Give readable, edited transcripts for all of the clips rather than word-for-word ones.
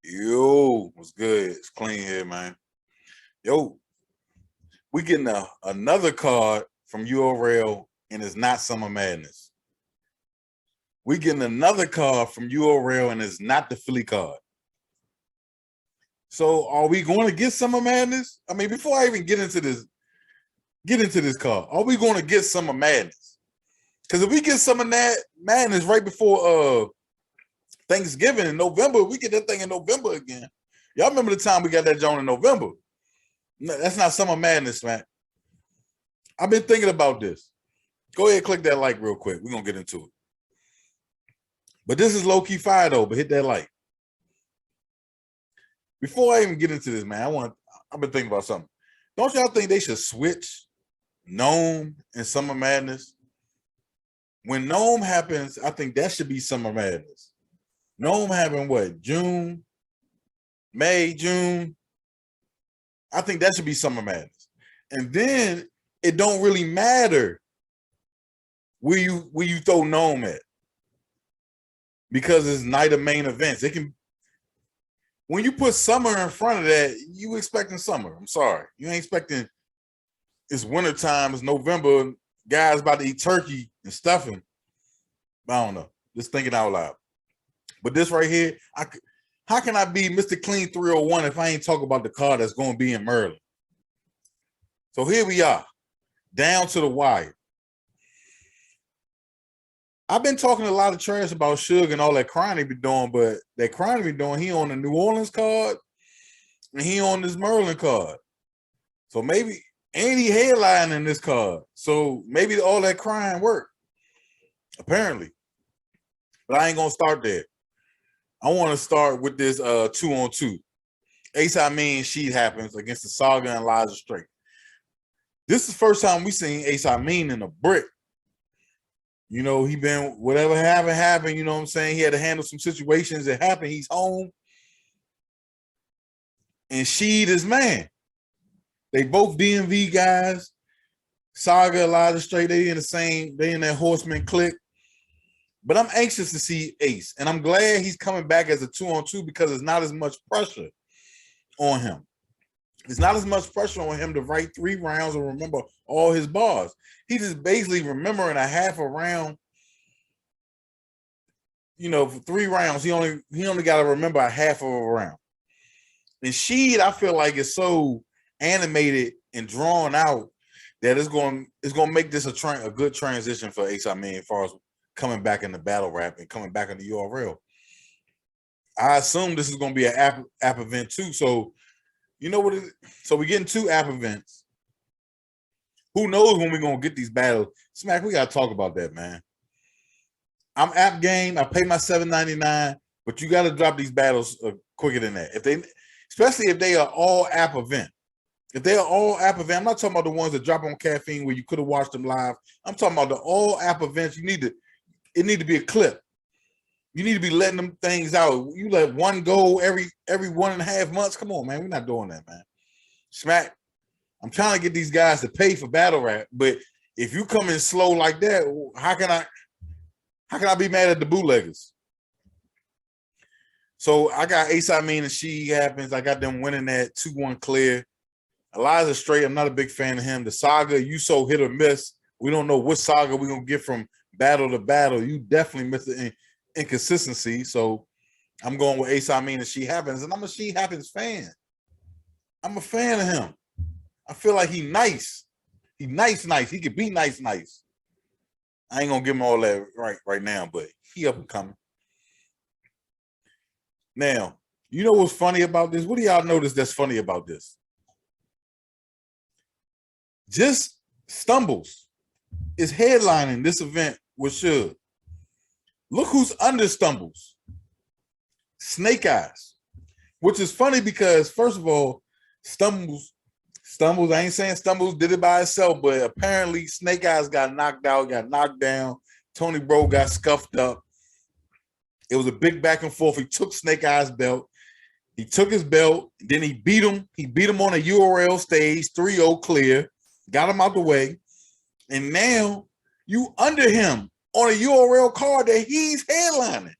Yo, what's good? It's clean here, man. Yo, we getting another card from URL, and it's not Summer Madness. We getting another card from URL, and it's not the Philly card. So, are we going to get Summer Madness? I mean, before I even get into this card, are we going to get Summer Madness? Because if we get Summer Madness right before Thanksgiving in November, we get that thing in November again. Y'all remember the time we got that joint in November? No, that's not Summer Madness, man. I've been thinking about this. Go ahead, click that like real quick. We're gonna get into it. But this is low-key fire though, but hit that like. Before I even get into this, man, I've been thinking about something. Don't y'all think they should switch Gnome and Summer Madness? When Gnome happens, I think that should be Summer Madness. Gnome happened what? June, May, June. I think that should be Summer Madness. And then it don't really matter where you throw Gnome at, because it's night of main events. It can, when you put summer in front of that, you expecting summer. I'm sorry, you ain't expecting. It's winter time. It's November. Guys about to eat turkey and stuffing. I don't know. Just thinking out loud. But this right here, how can I be Mr. Clean 301 if I ain't talk about the car that's going to be in Maryland? So here we are, down to the wire. I've been talking a lot of trash about Suge and all that crime he be doing, but that crime he be doing, he on the New Orleans card and he on this Maryland card. So maybe, and he headlining this card. So maybe all that crime worked, apparently. But I ain't going to start there. I want to start with this 2-on-2. Ace Amin Sheet happens against the Saga and Elijah Straight. This is the first time we seen Ace Amin in a brick. You know, he been, whatever happened, you know what I'm saying? He had to handle some situations that happened. He's home. And Sheed is man. They both DMV guys. Saga, Elijah Straight, they in that Horseman clique. But I'm anxious to see Ace. And I'm glad he's coming back as a 2-on-2 because there's not as much pressure on him. There's not as much pressure on him to write 3 rounds or remember all his bars. He just basically remembering a half a round. You know, for 3 rounds, he only got to remember a half of a round. And Sheed, I feel like, is so animated and drawn out that it's going to make this a good transition for Ace Amin as far as coming back in the battle rap and coming back in the URL. I assume this is going to be an app event too. So, you know what? So we're getting 2 app events. Who knows when we're going to get these battles? Smack, we got to talk about that, man. I'm app game. I pay my $7.99, but you got to drop these battles quicker than that. Especially if they are all app event. If they are all app event, I'm not talking about the ones that drop on Caffeine where you could have watched them live. I'm talking about the all app events. It need to be a clip. You need to be letting them things out. You let one go every 1.5 months. Come on, man. We're not doing that, man. Smack. I'm trying to get these guys to pay for battle rap, but if you come in slow like that, how can I be mad at the bootleggers? So I got Ace Amin and She happens. I got them winning that 2-1 clear. Elijah Straight, I'm not a big fan of him. The Saga, you so hit or miss. We don't know what Saga we're going to get from battle to battle. You definitely missed the inconsistency. So I'm going with Ace Amin and She Happens. And I'm a She Happens fan. I'm a fan of him. I feel like he nice. He nice. He could be nice. I ain't going to give him all that right now, but he up and coming. Now, you know what's funny about this? What do y'all notice that's funny about this? Just Stumbles is headlining this event with Suge. Look who's under Stumbles. Snake Eyes. Which is funny because, first of all, Stumbles, I ain't saying Stumbles did it by itself, but apparently Snake Eyes got knocked out, got knocked down. Tony Bro got scuffed up. It was a big back and forth. He took Snake Eyes' belt. He took his belt. Then he beat him. He beat him on a URL stage, 3-0 clear. Got him out the way. And now you under him on a URL card that he's headlining.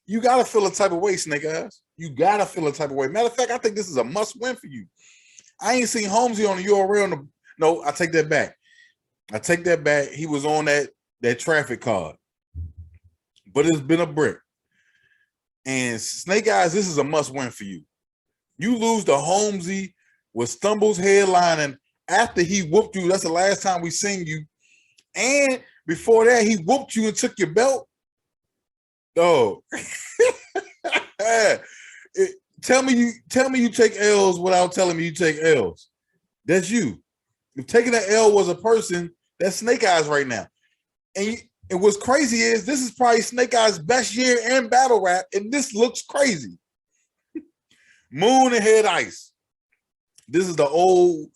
You gotta feel a type of way, Snake Eyes. You gotta feel a type of way. Matter of fact, I think this is a must win for you. I ain't seen Holmesy on the URL. No, I take that back. I take that back. He was on that traffic card, but it's been a brick. And Snake Eyes, this is a must win for you. You lose to Holmesy with Stumbles headlining after he whooped you. That's the last time we seen you. And before that, he whooped you and took your belt. Oh, tell me you take L's without telling me you take L's. That's you. If taking an L was a person, that's Snake Eyes right now. And what's crazy is this is probably Snake Eyes' best year in battle rap, and this looks crazy. Moon and Head Ice. This is the old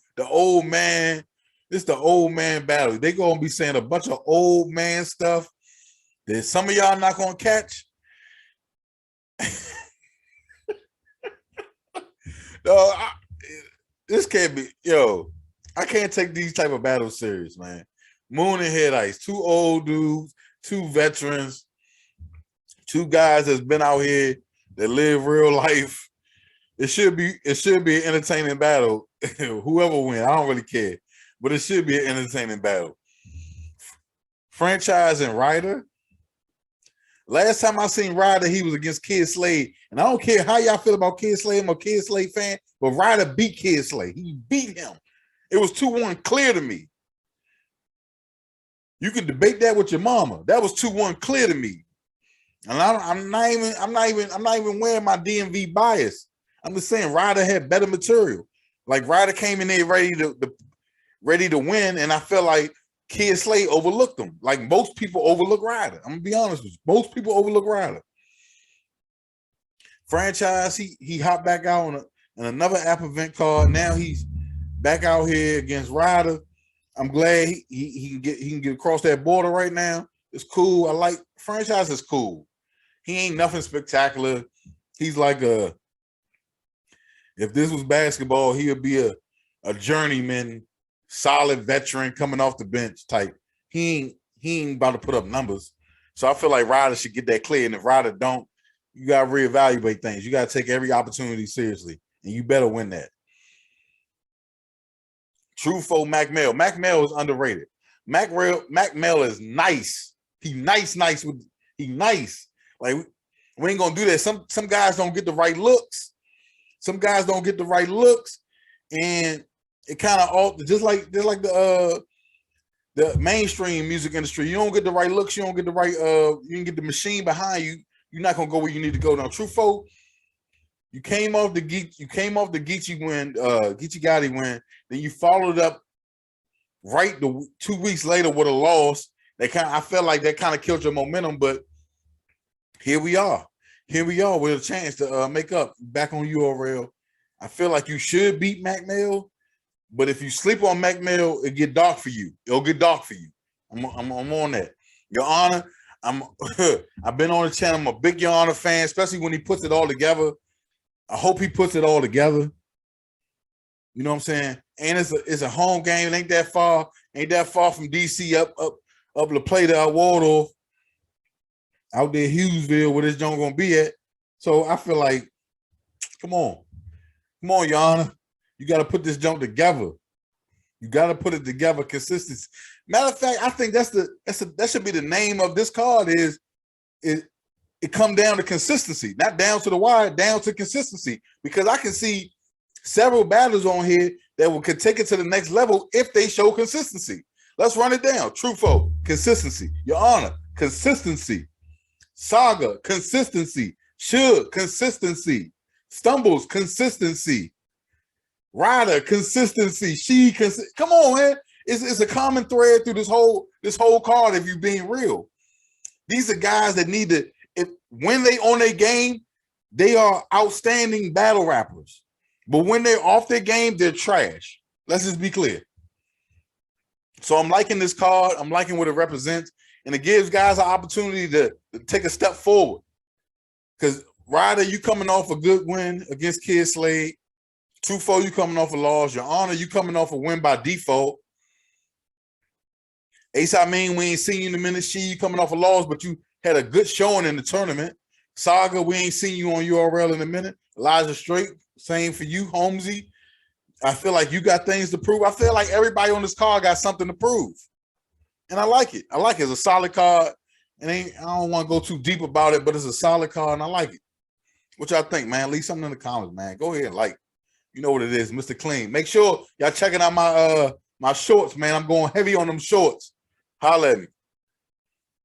man. This is the old man battle. They gonna be saying a bunch of old man stuff that some of y'all not gonna catch. No, this can't be. Yo, I can't take these type of battles serious, man. Moon and Head Ice, two old dudes, two veterans, two guys that's been out here that live real life. It should be an entertaining battle. Whoever wins, I don't really care, but it should be an entertaining battle. Franchise and Ryder. Last time I seen Ryder, he was against Kid Slade, and I don't care how y'all feel about Kid Slade. I'm a Kid Slade fan, but Ryder beat Kid Slade. He beat him. It was 2-1 clear to me. You can debate that with your mama. That was 2-1 clear to me. And I'm not even wearing my DMV bias. I'm just saying Ryder had better material. Like Ryder came in there ready to win, and I felt like Kid Slade overlooked him. Like most people overlook Ryder. I'm gonna be honest with you. Most people overlook Ryder. Franchise, he hopped back out on another app event card. Now he's back out here against Ryder. I'm glad he can get across that border right now. It's cool. I like Franchise is cool. He ain't nothing spectacular. He's like if this was basketball, he would be a journeyman, solid veteran coming off the bench type. He ain't about to put up numbers. So I feel like Ryder should get that clear. And if Ryder don't, you gotta reevaluate things. You gotta take every opportunity seriously, and you better win that. True foe Mac Mel. Mac Mel is underrated. Mac Mel is nice. He nice. Like we ain't gonna do that. Some guys don't get the right looks. Some guys don't get the right looks, and it kind of just like the mainstream music industry. You don't get the right looks. You don't get the right. You can get the machine behind you. You're not gonna go where you need to go. Now, True foe, you came off the Geechee win, Geechee Gotti win. Then you followed up right 2 weeks later with a loss. I felt like that kind of killed your momentum, but here we are. Here we are with a chance to make up back on URL. I feel like you should beat Mac Mel, but if you sleep on Mac Mel, it'll get dark for you. It'll get dark for you. I'm on that. Your Honor, I've been on the channel. I'm a big Your Honor fan, especially when he puts it all together. I hope he puts it all together. You know what I'm saying? And it's a home game. It ain't that far from DC up La Plata, out Waldorf, out there Hughesville, where this joint gonna be at. So I feel like, come on, Your Honor. You got to put this junk together. You got to put it together. Consistency. Matter of fact, I think that should be the name of this card. It come down to consistency, not down to the wire, down to consistency. Because I can see several battles on here that could take it to the next level if they show consistency. Let's run it down. True foe, consistency. Your Honor, consistency. Saga, consistency. Should, consistency. Stumbles, consistency. Ryder, consistency. Come on, man. It's a common thread through this whole card. If you're being real, these are guys that need to. When they on their game, they are outstanding battle rappers. But when they're off their game, they're trash. Let's just be clear. So I'm liking this card. I'm liking what it represents, and it gives guys an opportunity to take a step forward. Because Ryder, you coming off a good win against Kid Slade. True foe, you coming off a loss. Your Honor, you coming off a win by default. Ace, I mean, we ain't seen you in a minute. You coming off a loss, but you had a good showing in the tournament. Saga, we ain't seen you on URL in a minute. Elijah Straight, same for you, Holmesy. I feel like you got things to prove. I feel like everybody on this card got something to prove. And I like it. I like it. It's a solid card. And I don't want to go too deep about it, but it's a solid card and I like it. What y'all think, man? Leave something in the comments, man. Go ahead, like. You know what it is, Mr. Clean. Make sure y'all checking out my my shorts, man. I'm going heavy on them shorts. Holla at me.